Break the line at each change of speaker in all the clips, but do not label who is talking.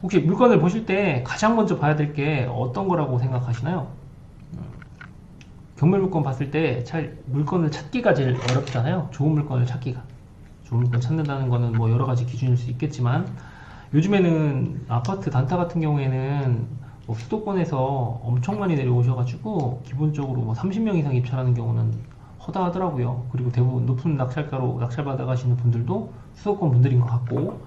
혹시 물건을 보실 때 가장 먼저 봐야 될 게 어떤 거라고 생각하시나요? 경매 물건 봤을 때 물건을 찾기가 제일 어렵잖아요. 좋은 물건을 찾기가. 좋은 물건 찾는다는 거는 뭐 여러 가지 기준일 수 있겠지만 요즘에는 아파트 단타 같은 경우에는 뭐 수도권에서 엄청 많이 내려오셔가지고 기본적으로 뭐 30명 이상 입찰하는 경우는 허다하더라고요. 그리고 대부분 높은 낙찰가로 낙찰받아 가시는 분들도 수도권 분들인 것 같고,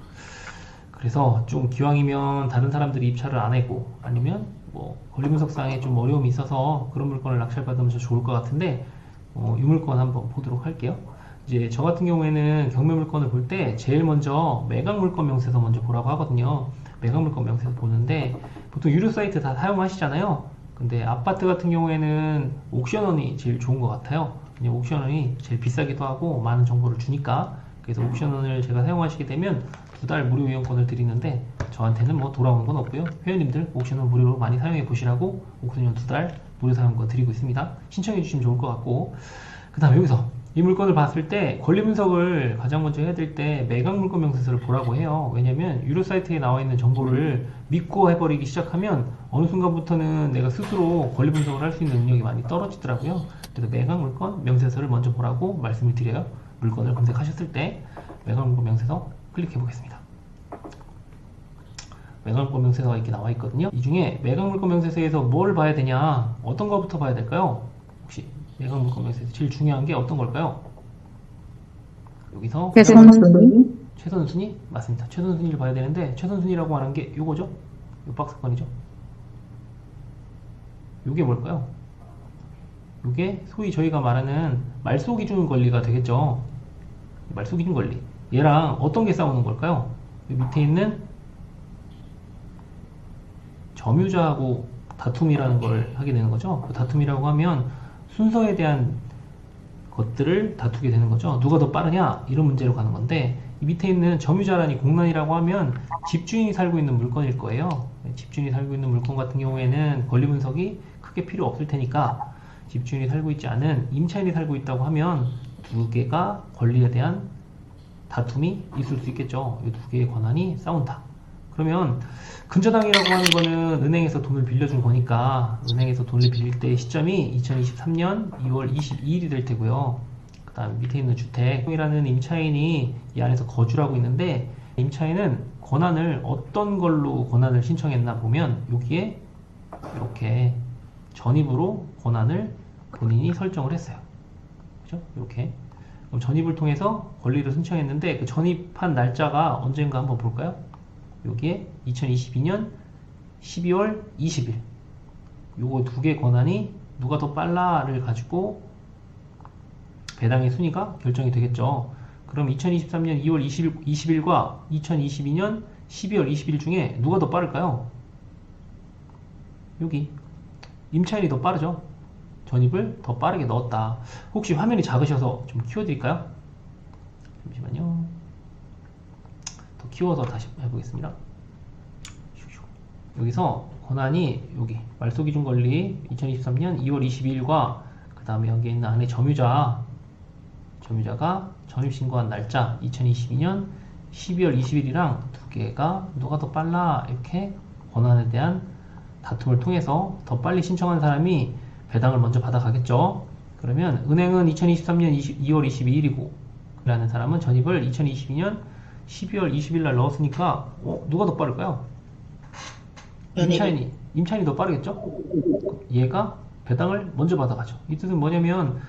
그래서 좀 기왕이면 다른 사람들이 입찰을 안 하고 아니면 뭐 권리 분석상에 좀 어려움이 있어서 그런 물건을 낙찰받으면 더 좋을 것 같은데, 이 물건 한번 보도록 할게요. 이제 저 같은 경우에는 경매 물건을 볼 때 제일 먼저 매각 물건 명세서 먼저 보라고 하거든요. 매각 물건 명세서 보는데 보통 유료 사이트 다 사용하시잖아요. 근데 아파트 같은 경우에는 옥션원이 제일 좋은 것 같아요. 옥션원이 제일 비싸기도 하고 많은 정보를 주니까. 그래서 옥션원을 제가 사용하시게 되면 2달 무료 이용권을 드리는데 저한테는 뭐 돌아오는 건 없고요. 회원님들 옥션원 무료로 많이 사용해 보시라고 옥션원 2달 무료 사용권 드리고 있습니다. 신청해 주시면 좋을 것 같고, 그 다음에 여기서 이 물건을 봤을 때 권리 분석을 가장 먼저 해야 될 때 매각 물건 명세서를 보라고 해요. 왜냐면 유료 사이트에 나와 있는 정보를 믿고 해버리기 시작하면 어느 순간부터는 내가 스스로 권리 분석을 할 수 있는 능력이 많이 떨어지더라고요. 그래서 매각 물건 명세서를 먼저 보라고 말씀을 드려요. 물건을 검색하셨을 때 매각 물건 명세서 클릭해 보겠습니다. 매각 물건 명세서가 이렇게 나와 있거든요. 이 중에 매각 물건 명세서에서 뭘 봐야 되냐, 어떤 거부터 봐야 될까요? 혹시 매각 물건 명세서 제일 중요한 게 어떤 걸까요? 여기서 가장
최선순위?
최선순위? 맞습니다. 최선순위를 봐야 되는데 최선순위라고 하는 게 요거죠? 요 박스권이죠? 요게 뭘까요? 요게 소위 저희가 말하는 말소기준 권리가 되겠죠. 말소기준 권리, 얘랑 어떤 게 싸우는 걸까요? 요 밑에 있는 점유자하고 다툼이라는 걸 하게 되는 거죠. 그 다툼이라고 하면 순서에 대한 것들을 다투게 되는 거죠. 누가 더 빠르냐, 이런 문제로 가는 건데, 이 밑에 있는 점유자라니 공란이라고 하면 집주인이 살고 있는 물건일 거예요. 집주인이 살고 있는 물건 같은 경우에는 권리 분석이 크게 필요 없을 테니까, 집주인이 살고 있지 않은 임차인이 살고 있다고 하면 두 개가 권리에 대한 다툼이 있을 수 있겠죠. 이 두 개의 권한이 싸운다. 그러면 근저당이라고 하는 거는 은행에서 돈을 빌려준 거니까 은행에서 돈을 빌릴 때 시점이 2023년 2월 22일이 될 테고요. 그 다음 밑에 있는 주택이라는 임차인이 이 안에서 거주를 하고 있는데, 임차인은 권한을 어떤 걸로 권한을 신청했나 보면 여기에 이렇게 전입으로 권한을 본인이 설정을 했어요. 그죠? 이렇게. 그럼 전입을 통해서 권리를 신청했는데 그 전입한 날짜가 언젠가 한번 볼까요? 여기에 2022년 12월 20일, 요거 두 개 권한이 누가 더 빨라를 가지고 배당의 순위가 결정이 되겠죠. 그럼 2023년 2월 20일과 2022년 12월 20일 중에 누가 더 빠를까요? 여기 임차인이 더 빠르죠. 전입을 더 빠르게 넣었다. 혹시 화면이 작으셔서 좀 키워드릴까요? 잠시만요. 더 키워서 다시 해보겠습니다. 여기서 권한이 여기 말소기준 권리 2023년 2월 22일과 그 다음에 여기 있는 안에 점유자가 전입신고한 날짜 2022년 12월 20일이랑 두 개가 누가 더 빨라, 이렇게 권한에 대한 다툼을 통해서 더 빨리 신청한 사람이 배당을 먼저 받아가겠죠. 그러면 은행은 2023년 2월 22일이고 라는 사람은 전입을 2022년 12월 20일 날 넣었으니까 누가 더 빠를까요? 임차인이 더 빠르겠죠? 얘가 배당을 먼저 받아가죠. 이 뜻은 뭐냐면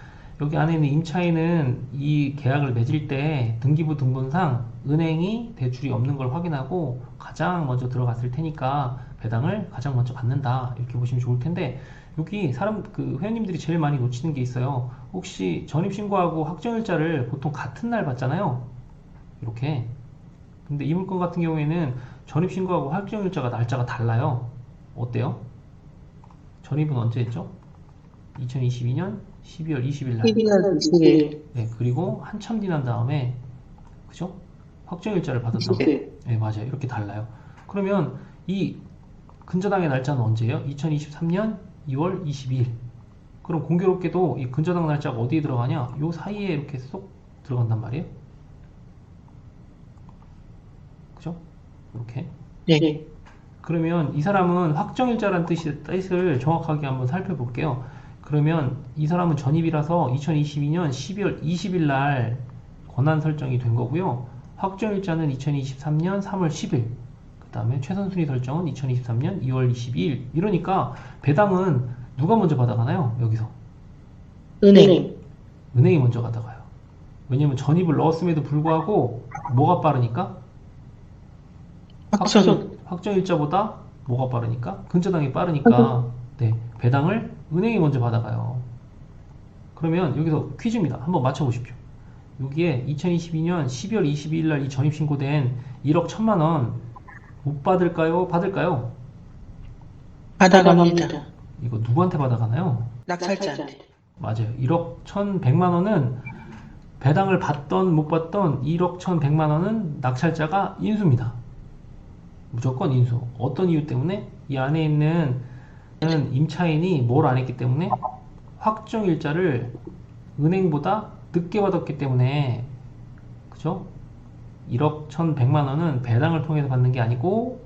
여기 안에 있는 임차인은 이 계약을 맺을 때 등기부 등본상 은행이 대출이 없는 걸 확인하고 가장 먼저 들어갔을 테니까 배당을 가장 먼저 받는다, 이렇게 보시면 좋을 텐데, 여기 회원님들이 제일 많이 놓치는 게 있어요. 혹시 전입신고하고 확정일자를 보통 같은 날 받잖아요. 이렇게. 근데 이 물건 같은 경우에는 전입신고하고 확정일자가 날짜가 달라요. 어때요? 전입은 언제 했죠? 2022년 12월 20일 날.
12월 20일.
네, 그리고 한참 지난 다음에, 그죠? 확정일자를 받았다고.
20일.
네, 맞아요. 이렇게 달라요. 그러면 이 근저당의 날짜는 언제예요? 2023년 2월 22일. 그럼 공교롭게도 이 근저당 날짜가 어디에 들어가냐? 요 사이에 이렇게 쏙 들어간단 말이에요. 그죠? 이렇게.
네.
그러면 이 사람은 확정일자라는 뜻을 정확하게 한번 살펴볼게요. 그러면 이 사람은 전입이라서 2022년 12월 20일 날 권한 설정이 된 거고요. 확정일자는 2023년 3월 10일, 그 다음에 최선순위 설정은 2023년 2월 22일. 이러니까 배당은 누가 먼저 받아가나요? 여기서
은행.
은행이 먼저 받아가요. 왜냐면 전입을 넣었음에도 불구하고 뭐가 빠르니까? 확정일자보다 뭐가 빠르니까? 근저당이 빠르니까 네, 배당을 은행이 먼저 받아가요. 그러면 여기서 퀴즈입니다. 한번 맞춰보십시오. 여기에 2022년 12월 22일 날 이 전입 신고된 1억 1천만 원 못 받을까요? 받을까요?
받아갑니다.
이거 누구한테 받아가나요?
낙찰자한테.
맞아요. 1억 1,100만 원은 배당을 받던 못 받던 1억 1,100만 원은 낙찰자가 인수입니다. 무조건 인수. 어떤 이유 때문에? 이 안에 있는 임차인이 뭘 안 했기 때문에 확정일자를 은행보다 늦게 받았기 때문에, 그죠? 1억 1,100만 원은 배당을 통해서 받는 게 아니고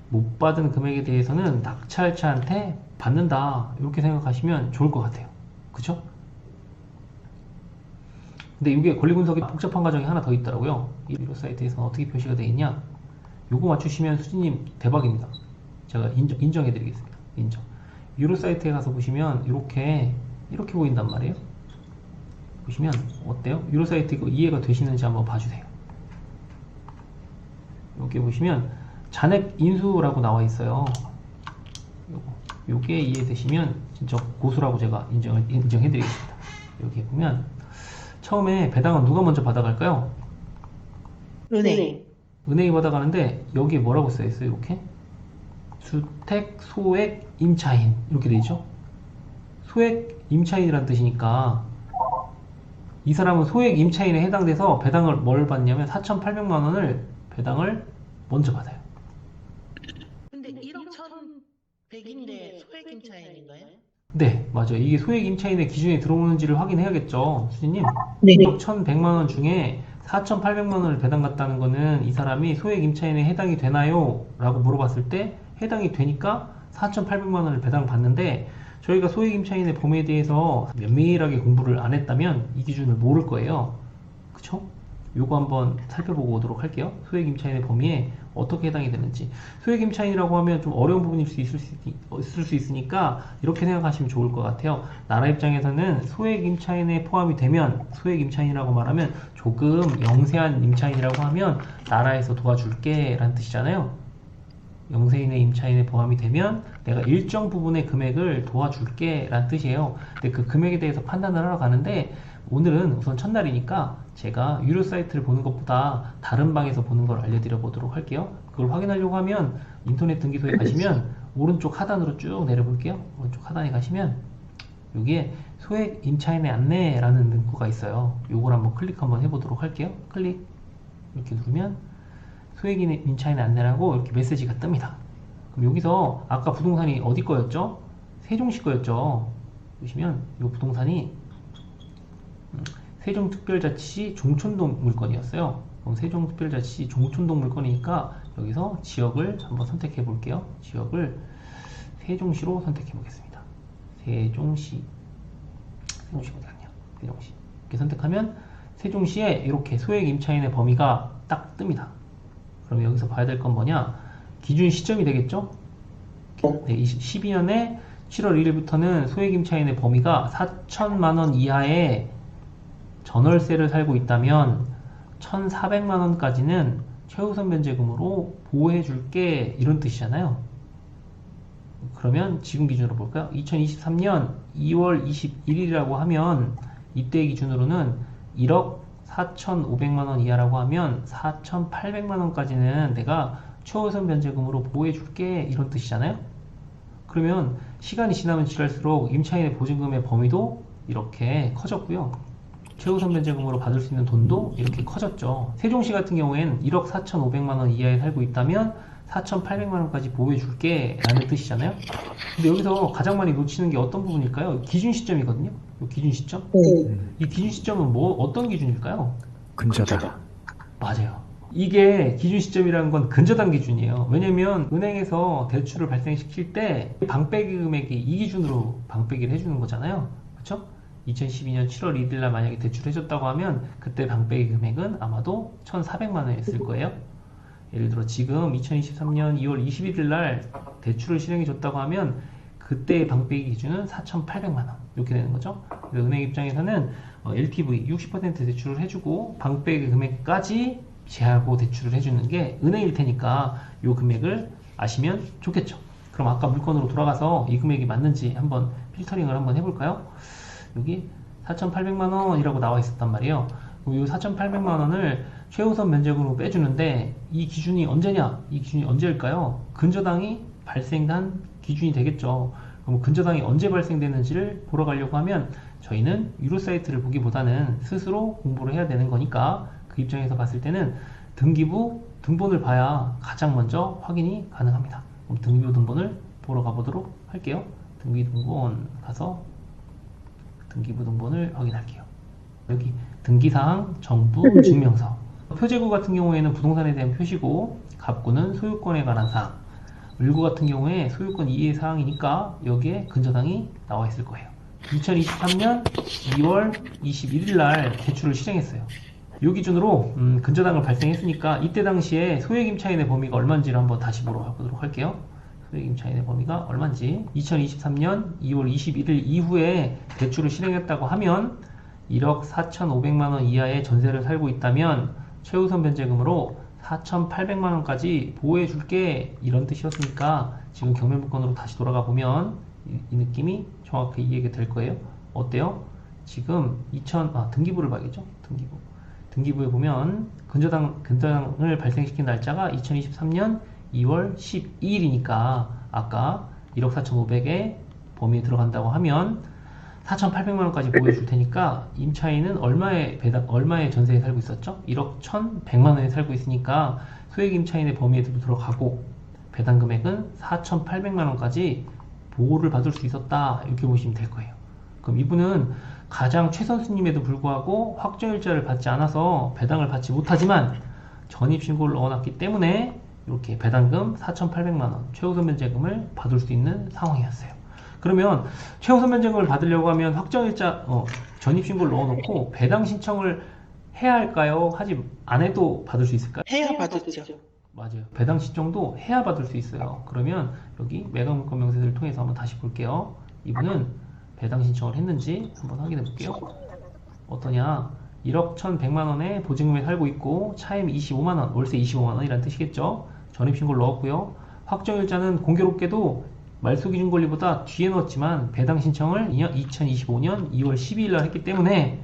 못 받은 금액에 대해서는 낙찰자한테 받는다, 이렇게 생각하시면 좋을 것 같아요. 그쵸? 근데 이게 권리분석이 복잡한 과정이 하나 더 있더라고요. 이 유료 사이트에서는 어떻게 표시가 되어 있냐? 요거 맞추시면 수진님 대박입니다. 제가 인정해드리겠습니다. 인정. 유료 사이트에 가서 보시면 이렇게 보인단 말이에요. 보시면 어때요? 유로 사이트 이거 이해가 되시는지 한번 봐주세요. 여기 보시면 잔액 인수라고 나와 있어요. 요게 이해되시면 진짜 고수라고 제가 인정해드리겠습니다. 여기 보면 처음에 배당은 누가 먼저 받아갈까요?
은행.
은행이 받아가는데 여기에 뭐라고 써있어요? 이렇게 주택 소액 임차인 이렇게 되죠. 소액 임차인이란 뜻이니까 이 사람은 소액 임차인에 해당돼서 배당을 뭘 받냐면 4,800만 원을 배당을 먼저 받아요.
근데 1억 1,100인데 소액 임차인인가요?
네, 맞아요. 이게 소액 임차인의 기준에 들어오는지를 확인해야겠죠, 수진님.
네.
1억 1,100만 원 중에 4,800만 원을 배당 갔다는 거는 이 사람이 소액 임차인에 해당이 되나요? 라고 물어봤을 때 해당이 되니까 4,800만 원을 배당 받는데, 저희가 소액 임차인의 범위에 대해서 면밀하게 공부를 안 했다면 이 기준을 모를 거예요. 그쵸? 요거 한번 살펴보고 오도록 할게요. 소액 임차인의 범위에 어떻게 해당이 되는지. 소액 임차인이라고 하면 좀 어려운 부분일 수 있을 수 있으니까 이렇게 생각하시면 좋을 것 같아요. 나라 입장에서는 소액 임차인에 포함이 되면, 소액 임차인이라고 말하면 조금 영세한 임차인이라고 하면 나라에서 도와줄게 라는 뜻이잖아요. 영세인의 임차인에 포함이 되면 내가 일정 부분의 금액을 도와줄게 라는 뜻이에요. 근데 그 금액에 대해서 판단을 하러 가는데 오늘은 우선 첫날이니까 제가 유료 사이트를 보는 것보다 다른 방에서 보는 걸 알려드려 보도록 할게요. 그걸 확인하려고 하면 인터넷 등기소에 가시면 오른쪽 하단으로 쭉 내려볼게요. 오른쪽 하단에 가시면 여기에 소액 임차인의 안내라는 문구가 있어요. 요걸 한번 클릭 한번 해보도록 할게요. 클릭 이렇게 누르면 소액 임차인의 안내라고 이렇게 메시지가 뜹니다. 그럼 여기서 아까 부동산이 어디 거였죠? 세종시 거였죠. 보시면 이 부동산이 세종특별자치시 종촌동 물건이었어요. 그럼 세종특별자치시 종촌동 물건이니까 여기서 지역을 한번 선택해 볼게요. 지역을 세종시로 선택해 보겠습니다. 세종시 어디 갔냐? 세종시 이렇게 선택하면 세종시에 이렇게 소액 임차인의 범위가 딱 뜹니다. 그럼 여기서 봐야 될 건 뭐냐? 기준 시점이 되겠죠? 네, 12년에 7월 1일부터는 소액 임차인의 범위가 4천만 원 이하의 전월세를 살고 있다면 1,400만 원까지는 최우선 변제금으로 보호해 줄게, 이런 뜻이잖아요. 그러면 지금 기준으로 볼까요? 2023년 2월 21일이라고 하면 이때 기준으로는 1억 4,500만 원 이하라고 하면 4,800만 원까지는 내가 최우선 변제금으로 보호해 줄게, 이런 뜻이잖아요. 그러면 시간이 지나면 지날수록 임차인의 보증금의 범위도 이렇게 커졌고요. 최우선 변제금으로 받을 수 있는 돈도 이렇게 커졌죠. 세종시 같은 경우에는 1억 4,500만 원 이하에 살고 있다면 4,800만 원까지 보호해 줄게 라는 뜻이잖아요. 근데 여기서 가장 많이 놓치는 게 어떤 부분일까요? 기준 시점이거든요. 이 기준 시점. 이 기준 시점은 어떤 기준일까요?
근저당.
맞아요. 이게 기준 시점이라는 건 근저당 기준이에요. 왜냐면 은행에서 대출을 발생시킬 때 방빼기 금액이 이 기준으로 방빼기를 해주는 거잖아요. 그렇죠? 2012년 7월 1일 날 만약에 대출해줬다고 하면 그때 방빼기 금액은 아마도 1,400만 원이었을 거예요. 예를 들어 지금 2023년 2월 21일 날 대출을 실행해줬다고 하면 그때의 방빼기 기준은 4,800만 원 이렇게 되는 거죠. 그래서 은행 입장에서는 LTV 60% 대출을 해주고 방빼기 금액까지 제하고 대출을 해주는 게 은행일 테니까 이 금액을 아시면 좋겠죠. 그럼 아까 물건으로 돌아가서 이 금액이 맞는지 한번 필터링을 한번 해볼까요? 여기 4,800만 원이라고 나와 있었단 말이에요. 이 4,800만 원을 최우선 면적으로 빼주는데 이 기준이 언제냐? 이 기준이 언제일까요? 근저당이 발생한 기준이 되겠죠. 그럼 근저당이 언제 발생되는지를 보러 가려고 하면 저희는 유로 사이트를 보기보다는 스스로 공부를 해야 되는 거니까 그 입장에서 봤을 때는 등기부 등본을 봐야 가장 먼저 확인이 가능합니다. 그럼 등기부 등본을 보러 가보도록 할게요. 등기부 등본 가서 등기부 등본을 확인할게요. 여기 등기사항 정부 증명서 표제구 같은 경우에는 부동산에 대한 표시고 갑구는 소유권에 관한 사항 을구 같은 경우에 소유권 이해 사항이니까 여기에 근저당이 나와 있을 거예요. 2023년 2월 21일 날 대출을 실행했어요. 이 기준으로 근저당을 발생했으니까 이때 당시에 소액임차인의 범위가 얼마인지를 한번 다시 보러 가보도록 할게요. 소액임차인의 범위가 얼마인지 2023년 2월 21일 이후에 대출을 실행했다고 하면 1억 4,500만원 이하의 전세를 살고 있다면 최우선 변제금으로 4,800만원까지 보호해 줄게 이런 뜻이었으니까 지금 경매물건으로 다시 돌아가 보면 이 느낌이 정확히 이해가 될 거예요. 어때요? 지금 등기부를 봐야겠죠? 등기부에 보면 근저당을 발생시킨 날짜가 2023년 2월 12일이니까 아까 1억 4,500의 범위에 들어간다고 하면 4,800만원까지 보호해 줄 테니까 임차인은 얼마의 전세에 살고 있었죠? 1억 1,100만원에 살고 있으니까 소액 임차인의 범위에도 들어가고 배당 금액은 4,800만원까지 보호를 받을 수 있었다 이렇게 보시면 될 거예요. 그럼 이분은 가장 최선수님에도 불구하고 확정일자를 받지 않아서 배당을 받지 못하지만 전입신고를 넣어놨기 때문에 이렇게 배당금 4,800만원 최우선 면제금을 받을 수 있는 상황이었어요. 그러면 최우선 면제금을 받으려고 하면 확정일자 전입신고를 넣어놓고 배당 신청을 해야 할까요? 하지 안 해도 받을 수 있을까요?
해야 받았죠.
맞아요. 배당 신청도 해야 받을 수 있어요. 그러면 여기 매각물건 명세서를 통해서 한번 다시 볼게요. 이분은 배당 신청을 했는지 한번 확인해 볼게요. 어떠냐? 1억 1,100만원에 보증금에 살고 있고 차임 25만원, 월세 25만원이라는 뜻이겠죠. 전입신고를 넣었고요. 확정일자는 공교롭게도 말소기준 권리보다 뒤에 넣었지만 배당 신청을 2025년 2월 12일 날 했기 때문에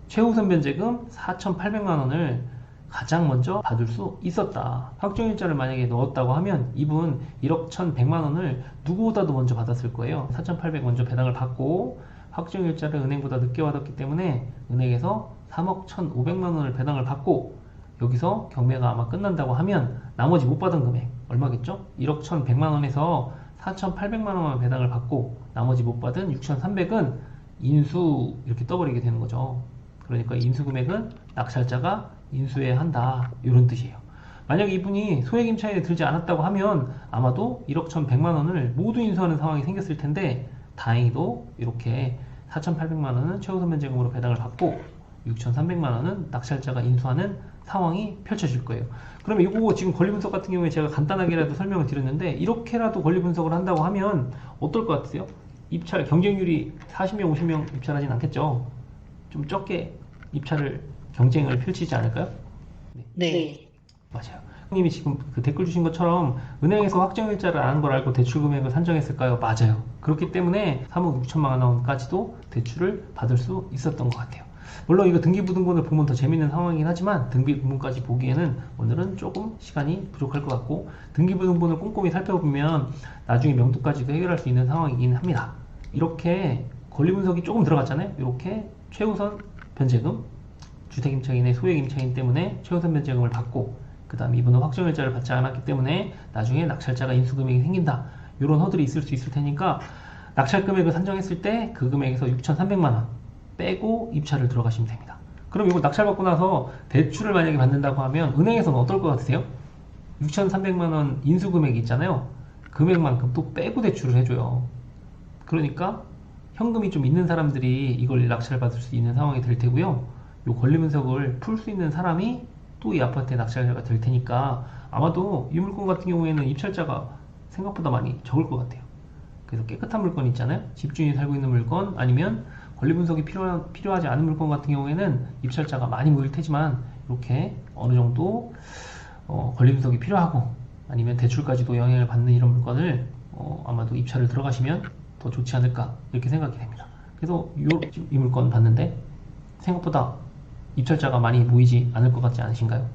최우선 변제금 4,800만원을 가장 먼저 받을 수 있었다. 확정일자를 만약에 넣었다고 하면 이분 1억 1,100만원을 누구보다도 먼저 받았을 거예요. 4,800 먼저 배당을 받고 확정일자를 은행보다 늦게 받았기 때문에 은행에서 3억 1,500만원을 배당을 받고 여기서 경매가 아마 끝난다고 하면 나머지 못 받은 금액 얼마겠죠? 1억 1,100만원에서 4,800만원만 배당을 받고 나머지 못 받은 6,300은 인수 이렇게 떠버리게 되는 거죠. 그러니까 인수금액은 낙찰자가 인수해야 한다 이런 뜻이에요. 만약 이분이 소액임차인에 들지 않았다고 하면 아마도 1억 1,100만원을 모두 인수하는 상황이 생겼을 텐데 다행히도 이렇게 4,800만원은 최우선 면제금으로 배당을 받고 6,300만원은 낙찰자가 인수하는 상황이 펼쳐질 거예요. 그러면 이거 지금 권리분석 같은 경우에 제가 간단하게라도 설명을 드렸는데 이렇게라도 권리분석을 한다고 하면 어떨 것 같으세요? 입찰 경쟁률이 40명 50명 입찰하진 않겠죠. 좀 적게 입찰을 경쟁을 펼치지 않을까요?
네.
맞아요. 형님이 지금 그 댓글 주신 것처럼 은행에서 확정일자를 안 한 걸 알고 대출 금액을 산정했을까요? 맞아요. 그렇기 때문에 3억 6천만 원까지도 대출을 받을 수 있었던 것 같아요. 물론 이거 등기부등본을 보면 더 재밌는 상황이긴 하지만 등기부등본까지 보기에는 오늘은 조금 시간이 부족할 것 같고 등기부등본을 꼼꼼히 살펴보면 나중에 명도까지도 해결할 수 있는 상황이긴 합니다. 이렇게 권리분석이 조금 들어갔잖아요. 이렇게 최우선 변제금 주택임차인의 소액임차인 때문에 최우선 변제금을 받고 그 다음에 이분은 확정일자를 받지 않았기 때문에 나중에 낙찰자가 인수금액이 생긴다 이런 허들이 있을 수 있을 테니까 낙찰금액을 산정했을 때 그 금액에서 6,300만원 빼고 입찰을 들어가시면 됩니다. 그럼 이거 낙찰받고 나서 대출을 만약에 받는다고 하면 은행에서는 어떨 것 같으세요? 6,300만 원 인수 금액이 있잖아요. 금액만큼 또 빼고 대출을 해줘요. 그러니까 현금이 좀 있는 사람들이 이걸 낙찰받을 수 있는 상황이 될 테고요. 이 권리 분석을 풀 수 있는 사람이 또 이 아파트의 낙찰자가 될 테니까 아마도 이 물건 같은 경우에는 입찰자가 생각보다 많이 적을 것 같아요. 그래서 깨끗한 물건 있잖아요. 집주인이 살고 있는 물건 아니면 권리 분석이 필요하지 않은 물건 같은 경우에는 입찰자가 많이 모일 테지만 이렇게 어느 정도 권리 분석이 필요하고 아니면 대출까지도 영향을 받는 이런 물건을 아마도 입찰을 들어가시면 더 좋지 않을까 이렇게 생각이 됩니다. 그래서 이 물건 봤는데 생각보다 입찰자가 많이 모이지 않을 것 같지 않으신가요?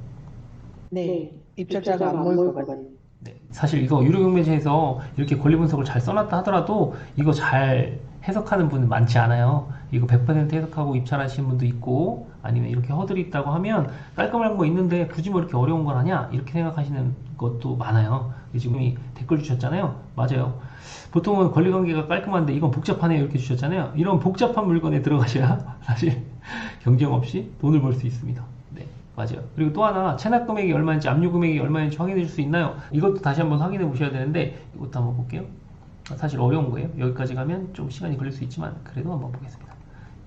네. 입찰자가 안 모일 것 같아요.
네, 사실 이거 유료경매제에서 이렇게 권리 분석을 잘 써놨다 하더라도 이거 잘 해석하는 분은 많지 않아요. 이거 100% 해석하고 입찰하시는 분도 있고 아니면 이렇게 허들이 있다고 하면 깔끔한 거 있는데 굳이 뭐 이렇게 어려운 걸 하냐 이렇게 생각하시는 것도 많아요. 지금 이 댓글 주셨잖아요. 맞아요. 보통은 권리관계가 깔끔한데 이건 복잡하네요 이렇게 주셨잖아요. 이런 복잡한 물건에 들어가셔야 사실 경쟁 없이 돈을 벌 수 있습니다. 네, 맞아요. 그리고 또 하나 체납 금액이 얼마인지 압류 금액이 얼마인지 확인해 줄 수 있나요? 이것도 다시 한번 확인해 보셔야 되는데 이것도 한번 볼게요. 사실 어려운 거예요. 여기까지 가면 좀 시간이 걸릴 수 있지만 그래도 한번 보겠습니다.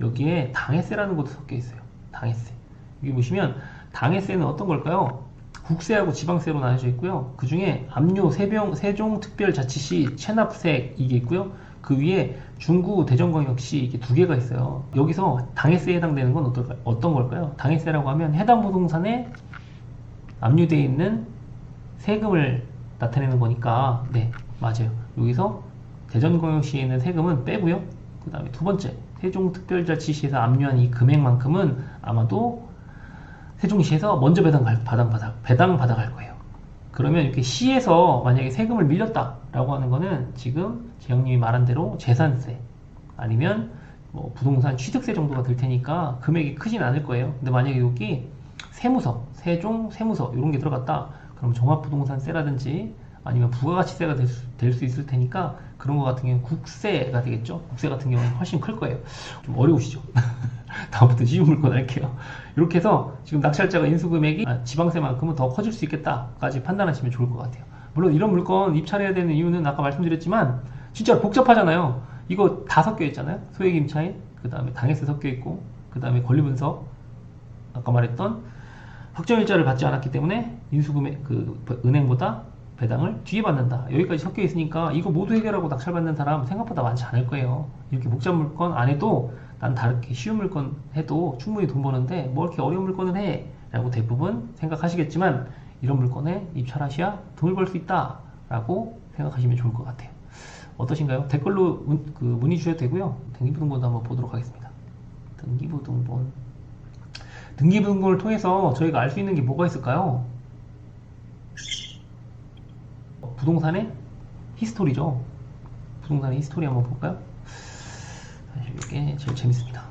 여기에 당해세라는 것도 섞여 있어요. 당해세. 여기 보시면 당해세는 어떤 걸까요? 국세하고 지방세로 나눠져 있고요. 그 중에 압류 세종특별자치시 체납세 이게 있고요. 그 위에 중구 대전광역시 이게 두 개가 있어요. 여기서 당해세에 해당되는 건 어떤 걸까요? 당해세라고 하면 해당 부동산에 압류되어 있는 세금을 나타내는 거니까 네 맞아요. 여기서 대전광역시에 있는 세금은 빼고요. 그 다음에 두 번째 세종특별자치시에서 압류한 이 금액만큼은 아마도 세종시에서 먼저 배당받아갈 거예요. 그러면 이렇게 시에서 만약에 세금을 밀렸다라고 하는 거는 지금 재영님이 말한 대로 재산세 아니면 뭐 부동산 취득세 정도가 될 테니까 금액이 크진 않을 거예요. 근데 만약에 여기 세무서, 세종 세무서 이런 게 들어갔다 그럼 종합부동산세라든지 아니면 부가가치세가 될 수 있을 테니까 그런 거 같은 경우는 국세가 되겠죠. 국세 같은 경우는 훨씬 클 거예요. 좀 어려우시죠? 다음부터 쉬운 물건 할게요. 이렇게 해서 지금 낙찰자가 인수금액이 지방세만큼은 더 커질 수 있겠다까지 판단하시면 좋을 것 같아요. 물론 이런 물건 입찰해야 되는 이유는 아까 말씀드렸지만 진짜 복잡하잖아요. 이거 다 섞여 있잖아요. 소액임차인, 그 다음에 당해세 섞여 있고, 그 다음에 권리분석, 아까 말했던 확정일자를 받지 않았기 때문에 인수금액 은행보다 배당을 뒤에 받는다. 여기까지 섞여 있으니까 이거 모두 해결하고 낙찰받는 사람 생각보다 많지 않을 거예요. 이렇게 복잡한 물건 안 해도 난 다르게 쉬운 물건 해도 충분히 돈 버는데 뭐 이렇게 어려운 물건을 해 라고 대부분 생각하시겠지만 이런 물건에 입찰하셔야 돈을 벌 수 있다 라고 생각하시면 좋을 것 같아요. 어떠신가요? 댓글로 문의 주셔도 되고요. 등기부등본도 한번 보도록 하겠습니다. 등기부등본을 통해서 저희가 알 수 있는 게 뭐가 있을까요? 부동산의 히스토리죠. 부동산의 히스토리 한번 볼까요? 사실 이게 제일 재밌습니다.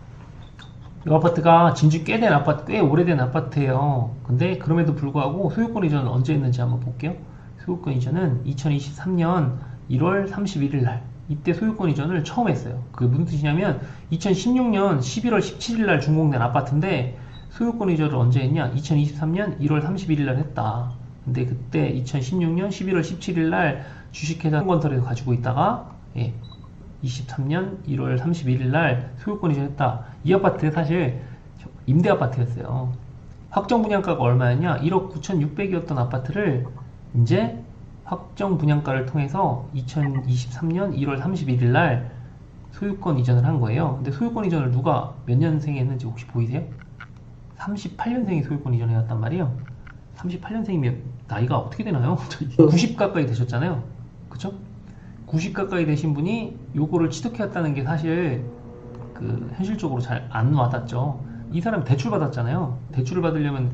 이 아파트가 진주 꽤 오래된 아파트예요. 근데 그럼에도 불구하고 소유권 이전은 언제 했는지 한번 볼게요. 소유권 이전은 2023년 1월 31일 날 이때 소유권 이전을 처음 했어요. 그게 무슨 뜻이냐면 2016년 11월 17일 날 준공된 아파트인데 소유권 이전을 언제 했냐? 2023년 1월 31일 날 했다. 근데 그때 2016년 11월 17일 날 주식회사 한건설에서 가지고 있다가 23년 1월 31일 날 소유권 이전했다. 이 아파트 사실 임대 아파트였어요. 확정 분양가가 얼마였냐? 1억 9,600이었던 아파트를 이제 확정 분양가를 통해서 2023년 1월 31일 날 소유권 이전을 한 거예요. 근데 소유권 이전을 누가 몇 년생에 했는지 혹시 보이세요? 38년생이 소유권 이전을 해왔단 말이에요. 38년생이면 나이가 어떻게 되나요? 90 가까이 되셨잖아요. 그쵸? 90 가까이 되신 분이 요거를 취득해왔다는 게 사실 현실적으로 잘 안 와닿죠. 이 사람이 대출 받았잖아요. 대출을 받으려면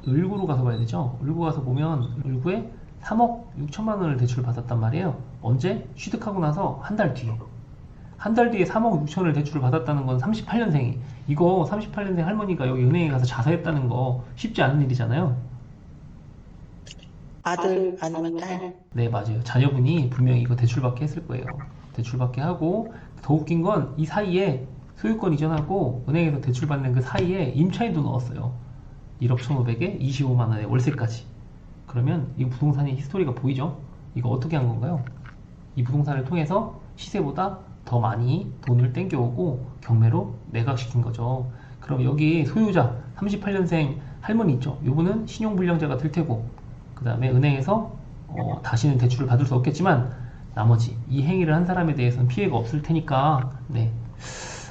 을구로 가서 봐야 되죠. 을구 가서 보면 을구에 3억 6천만 원을 대출을 받았단 말이에요. 언제? 취득하고 나서 한 달 뒤에. 한 달 뒤에 3억 6천을 대출을 받았다는 건 38년생이. 이거 38년생 할머니가 여기 은행에 가서 자사했다는 거 쉽지 않은 일이잖아요.
아들 아니면 딸.
네, 맞아요. 자녀분이 분명히 이거 대출받게 했을 거예요. 대출받게 하고 더 웃긴 건 이 사이에 소유권 이전하고 은행에서 대출받는 그 사이에 임차인도 넣었어요. 1억 1,500에 25만 원의 월세까지. 그러면 이 부동산의 히스토리가 보이죠? 이거 어떻게 한 건가요? 이 부동산을 통해서 시세보다 더 많이 돈을 땡겨오고 경매로 매각시킨 거죠. 그럼 여기 소유자 38년생 할머니 있죠? 이분은 신용불량자가 될 테고, 그 다음에 은행에서 다시는 대출을 받을 수 없겠지만 나머지 이 행위를 한 사람에 대해서는 피해가 없을 테니까 네,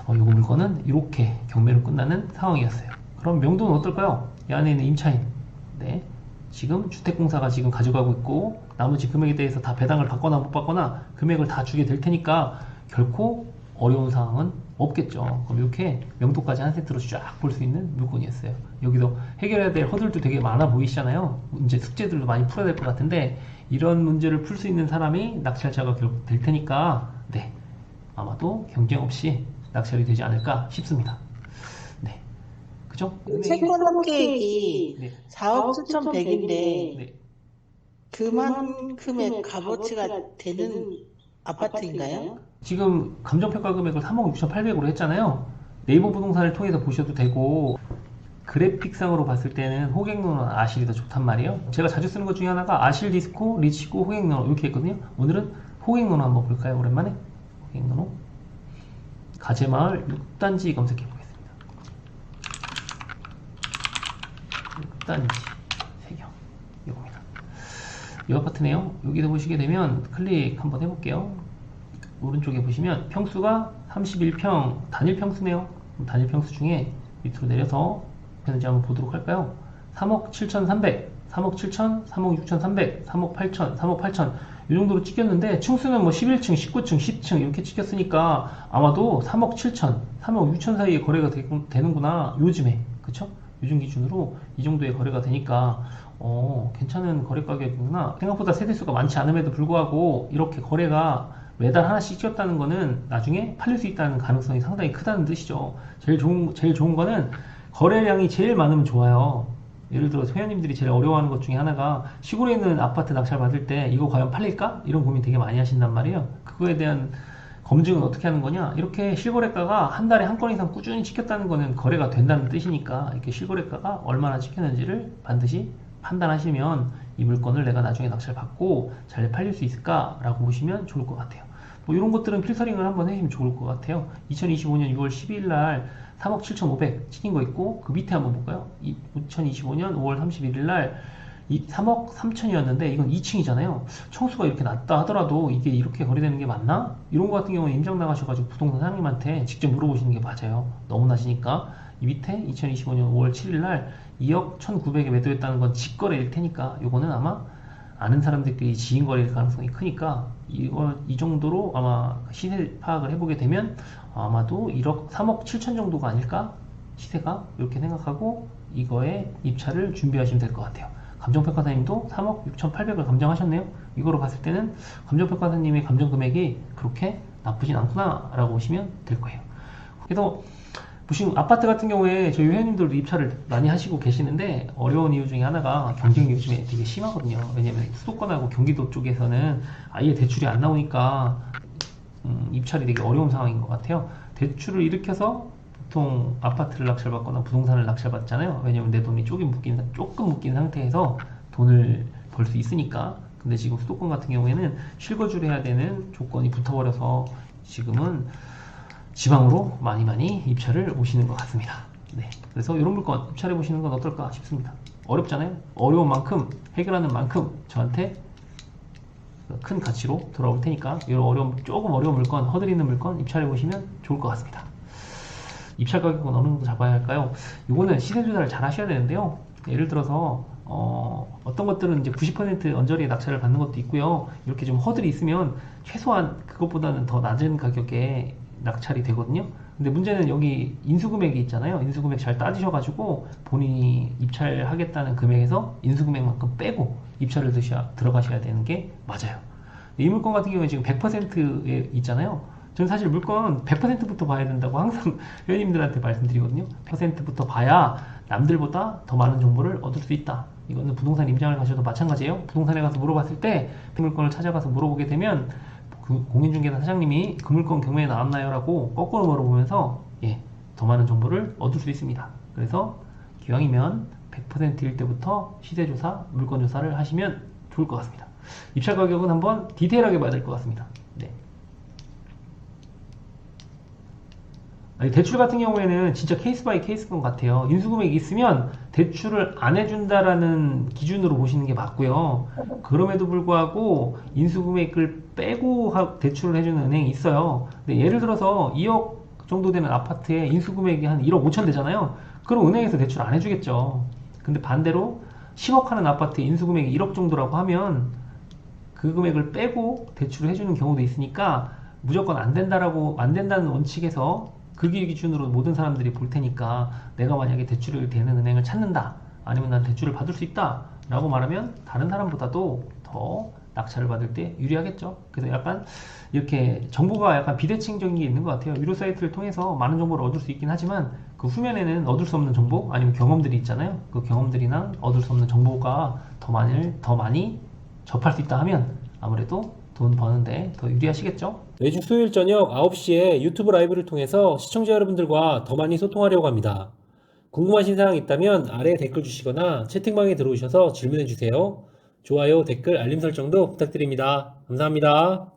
요거 물건은 이렇게 경매로 끝나는 상황이었어요. 그럼 명도는 어떨까요? 이 안에 있는 임차인, 네, 지금 주택공사가 지금 가져가고 있고 나머지 금액에 대해서 다 배당을 받거나 못 받거나 금액을 다 주게 될 테니까 결코 어려운 상황은 없겠죠. 그럼 이렇게 명도까지 한 세트로 쫙 볼 수 있는 물건이었어요. 여기서 해결해야 될 허들도 되게 많아 보이시잖아요. 이제 숙제들도 많이 풀어야 될 것 같은데 이런 문제를 풀 수 있는 사람이 낙찰자가 결국 될 테니까 네, 아마도 경쟁 없이 낙찰이 되지 않을까 싶습니다. 네, 그죠?
채권 합계액이
네,
4억 7,100인데
네.
그만큼의 값어치가 되는 아파트인가요?
지금 감정평가 금액을 3억 6,800으로 했잖아요. 네이버 부동산을 통해서 보셔도 되고 그래픽상으로 봤을 때는 호갱노는 아실이 더 좋단 말이에요. 제가 자주 쓰는 것 중에 하나가 아실 디스코, 리치고, 호갱노 이렇게 했거든요. 오늘은 호갱노로 한번 볼까요? 오랜만에 호갱노 가재마을 6단지 검색해 보겠습니다. 6단지 세경 이겁니다. 이 아파트네요. 여기서 보시게 되면 클릭 한번 해볼게요. 오른쪽에 보시면 평수가 31평 단일 평수네요. 단일 평수 중에 밑으로 내려서 편지 한번 보도록 할까요? 3억 7,300, 3억 7천, 3억 6,300, 3억 8천, 3억 8천 이 정도로 찍혔는데 층수는 뭐 11층, 19층, 10층 이렇게 찍혔으니까 아마도 3억 7천, 3억 6천 사이에 거래가 되는구나. 요즘에 그쵸? 요즘 기준으로 이 정도의 거래가 되니까 괜찮은 거래 가격이구나. 생각보다 세대수가 많지 않음에도 불구하고 이렇게 거래가 매달 하나씩 찍혔다는 거는 나중에 팔릴 수 있다는 가능성이 상당히 크다는 뜻이죠. 제일 좋은 거는 거래량이 제일 많으면 좋아요. 예를 들어 회원님들이 제일 어려워하는 것 중에 하나가 시골에 있는 아파트 낙찰 받을 때 이거 과연 팔릴까? 이런 고민 되게 많이 하신단 말이에요. 그거에 대한 검증은 어떻게 하는 거냐? 이렇게 실거래가가 한 달에 한 건 이상 꾸준히 찍혔다는 거는 거래가 된다는 뜻이니까 이렇게 실거래가가 얼마나 찍혔는지를 반드시 판단하시면 이 물건을 내가 나중에 낙찰 받고 잘 팔릴 수 있을까라고 보시면 좋을 것 같아요. 뭐 이런 것들은 필터링을 한번 해주시면 좋을 것 같아요. 2025년 6월 12일 날 3억 7,500 찍힌 거 있고 그 밑에 한번 볼까요? 2025년 5월 31일 날 3억 3천이었는데 이건 2층이잖아요. 청수가 이렇게 낮다 하더라도 이게 이렇게 거래되는 게 맞나? 이런 거 같은 경우는 임장 나가셔가지고 부동산 사장님한테 직접 물어보시는 게 맞아요. 너무 낮으니까. 이 밑에 2025년 5월 7일 날 2억 1,900에 매도했다는 건 직거래일 테니까 요거는 아마 아는 사람들끼리 지인 거래일 가능성이 크니까 이 정도로 아마 시세 파악을 해보게 되면 아마도 3억 7천 정도가 아닐까? 시세가 이렇게 생각하고 이거에 입찰을 준비하시면 될 것 같아요. 감정평가사님도 3억 6,800을 감정하셨네요. 이거로 봤을 때는 감정평가사님의 감정 금액이 그렇게 나쁘진 않구나 라고 보시면 될 거예요. 그래서 보시면 아파트 같은 경우에 저희 회원님들도 입찰을 많이 하시고 계시는데 어려운 이유 중에 하나가 경쟁이 요즘에 되게 심하거든요. 왜냐면 수도권하고 경기도 쪽에서는 아예 대출이 안 나오니까 입찰이 되게 어려운 상황인 것 같아요. 대출을 일으켜서 보통 아파트를 낙찰받거나 부동산을 낙찰받잖아요. 왜냐면 내 돈이 조금 묶인 상태에서 돈을 벌 수 있으니까. 근데 지금 수도권 같은 경우에는 실거주를 해야 되는 조건이 붙어버려서 지금은 지방으로 많이 입찰을 오시는 것 같습니다. 네, 그래서 이런 물건 입찰해 보시는 건 어떨까 싶습니다. 어렵잖아요. 어려운 만큼 해결하는 만큼 저한테 큰 가치로 돌아올 테니까 이런 조금 어려운 물건, 허들 있는 물건 입찰해 보시면 좋을 것 같습니다. 입찰 가격은 어느 정도 잡아야 할까요? 이거는 시세 조사를 잘 하셔야 되는데요. 예를 들어서 어떤 것들은 이제 90% 언저리에 낙찰을 받는 것도 있고요. 이렇게 좀 허들이 있으면 최소한 그것보다는 더 낮은 가격에 낙찰이 되거든요. 근데 문제는 여기 인수금액이 있잖아요. 인수금액 잘 따지셔가지고 본인이 입찰하겠다는 금액에서 인수금액만큼 빼고 입찰을 들어가셔야 되는 게 맞아요. 이 물건 같은 경우에 지금 100%에 있잖아요. 저는 사실 물건 100%부터 봐야 된다고 항상 회원님들한테 말씀드리거든요. 100%부터 봐야 남들보다 더 많은 정보를 얻을 수 있다. 이거는 부동산 임장을 가셔도 마찬가지예요. 부동산에 가서 물어봤을 때 그 물건을 찾아가서 물어보게 되면 그 공인중개사 사장님이 그 물건 경매에 나왔나요? 라고 거꾸로 물어보면서 더 많은 정보를 얻을 수 있습니다. 그래서 기왕이면 100%일 때부터 시세조사, 물건조사를 하시면 좋을 것 같습니다. 입찰 가격은 한번 디테일하게 봐야 될 것 같습니다. 네. 대출 같은 경우에는 진짜 케이스 바이 케이스인 것 같아요. 인수금액이 있으면 대출을 안 해준다라는 기준으로 보시는 게 맞고요. 그럼에도 불구하고 인수금액을 빼고 대출을 해주는 은행이 있어요. 근데 예를 들어서 2억 정도 되는 아파트에 인수금액이 한 1억 5천 되잖아요. 그럼 은행에서 대출 안 해주겠죠. 근데 반대로 10억 하는 아파트에 인수금액이 1억 정도라고 하면 그 금액을 빼고 대출을 해주는 경우도 있으니까 무조건 안 된다는 원칙에서 그 기준으로 모든 사람들이 볼 테니까 내가 만약에 대출을 되는 은행을 찾는다, 아니면 난 대출을 받을 수 있다 라고 말하면 다른 사람보다도 더 낙찰을 받을 때 유리하겠죠. 그래서 약간 이렇게 정보가 약간 비대칭적인 게 있는 것 같아요. 유료 사이트를 통해서 많은 정보를 얻을 수 있긴 하지만 그 후면에는 얻을 수 없는 정보, 아니면 경험들이 있잖아요. 그 경험들이나 얻을 수 없는 정보가 더 많이 접할 수 있다 하면 아무래도 돈 버는데 더 유리하시겠죠?
매주 수요일 저녁 9시에 유튜브 라이브를 통해서 시청자 여러분들과 더 많이 소통하려고 합니다. 궁금하신 사항 있다면 아래에 댓글 주시거나 채팅방에 들어오셔서 질문해 주세요. 좋아요, 댓글, 알림 설정도 부탁드립니다. 감사합니다.